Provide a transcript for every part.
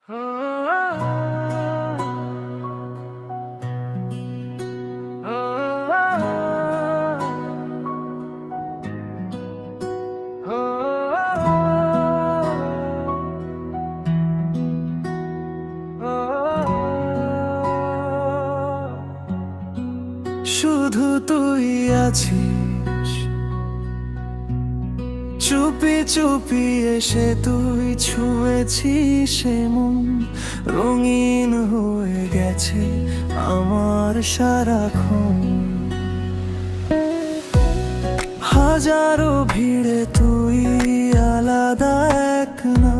শুধু তুই আছিস, চুপি চুপি এসে তুই ছুঁয়েছিস মন, রঙিন হয়ে গেছে আমার সারাক্ষণ। হাজারো ভিড়ে তুই আলাদা এক না,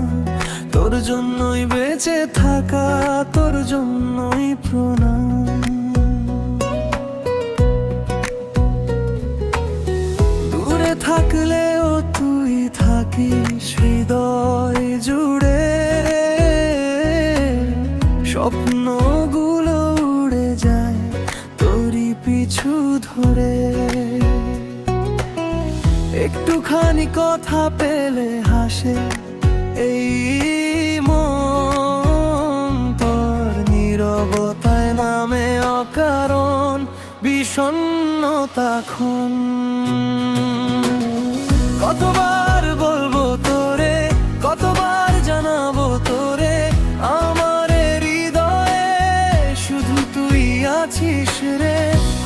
তোর জন্যই বেঁচে থাকা, তোর জন্যই প্রণাম। দূরে থাকলেও তুই থাকিস হৃদয় জুড়ে, স্বপ্নগুলো উড়ে যায় তোরই পিছু ধরে। একটুখানি কথা পেলে হাসে এই মন, তোর নীরবতায় নামে অকারণ বিষণ্ণতা ক্ষণ। কতবার বলবো তোরে, কতবার জানাবো তোরে, আমার হৃদয়ে শুধু তুই আছিস রে।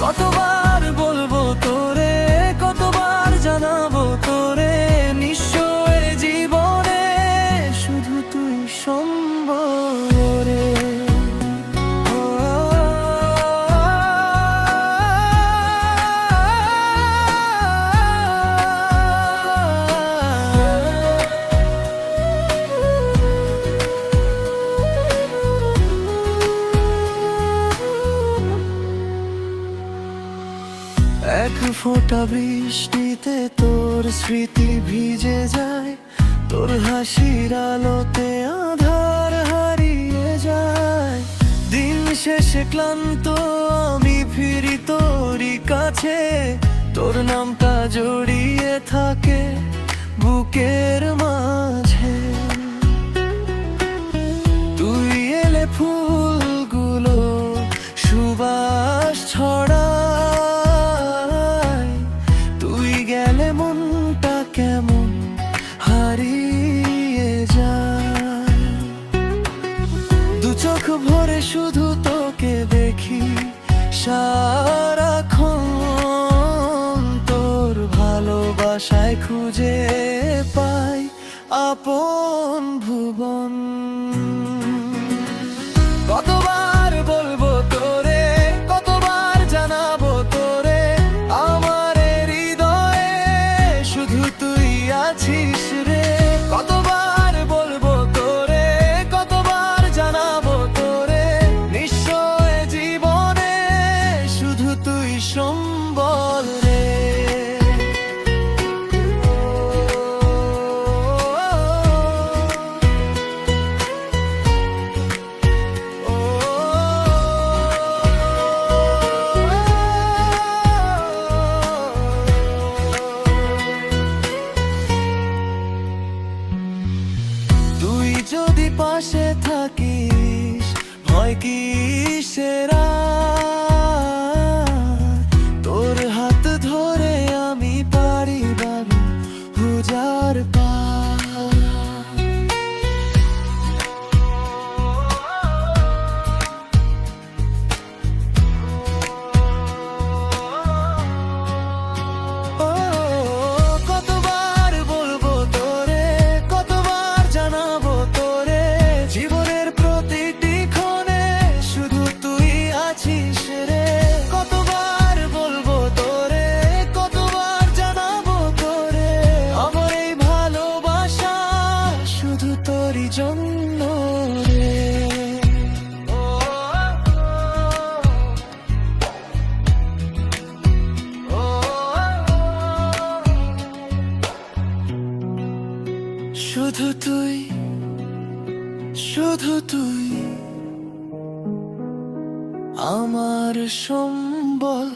কতবার বলবো তোরে, কতবার জানাবো তোরে, নিশ্চয় জীবনে শুধু তুই সম্বল রে। এক ফোঁটা বৃষ্টিতে তোর স্মৃতি ভিজে যায়, তোর হাসির আলোতে আধার হারিয়ে যায়। দিন শেষে ক্লান্ত আমি ফিরি তোরই কাছে, তোর নামটা জড়িয়ে থাকে বুকের মাঝে। তুই এলে ফুলগুলো সুবাস ছড়ায়, তুই গেলে মনটা কেমন হারিয়ে যায়। দু চোখ ভরে শুধু তোকে দেখি সারাক্ষণ, তোর ভালোবাসায় খুঁজে পাই আপন ভুবন। কতবার বলবো তোরে, কতবার জানাবো তোরে, আমার হৃদয়ে শুধু তুই আছিস রে। কতবার বলবো তোরে, কতবার জানাবো তোরে, নিশ্চয় জীবনে শুধু তুই সম্বল রে। তুই যদি পাশে থাকিস ভয় কিসের আর, তোর হাত ধরে আমি পারি বাবু হুজার পার। ও কতবার বলবো তোরে, কতবার জানাবো তোরে, জীবনের প্রতিটি ক্ষণে শুধু তুই আছিস রে। কতবার বলবো তোরে, কতবার জানাবো তোরে, আমার এই ভালোবাসা শুধু তোরই জন্য রে। শুধু তুই, শুধু তুই আমার সম্বল।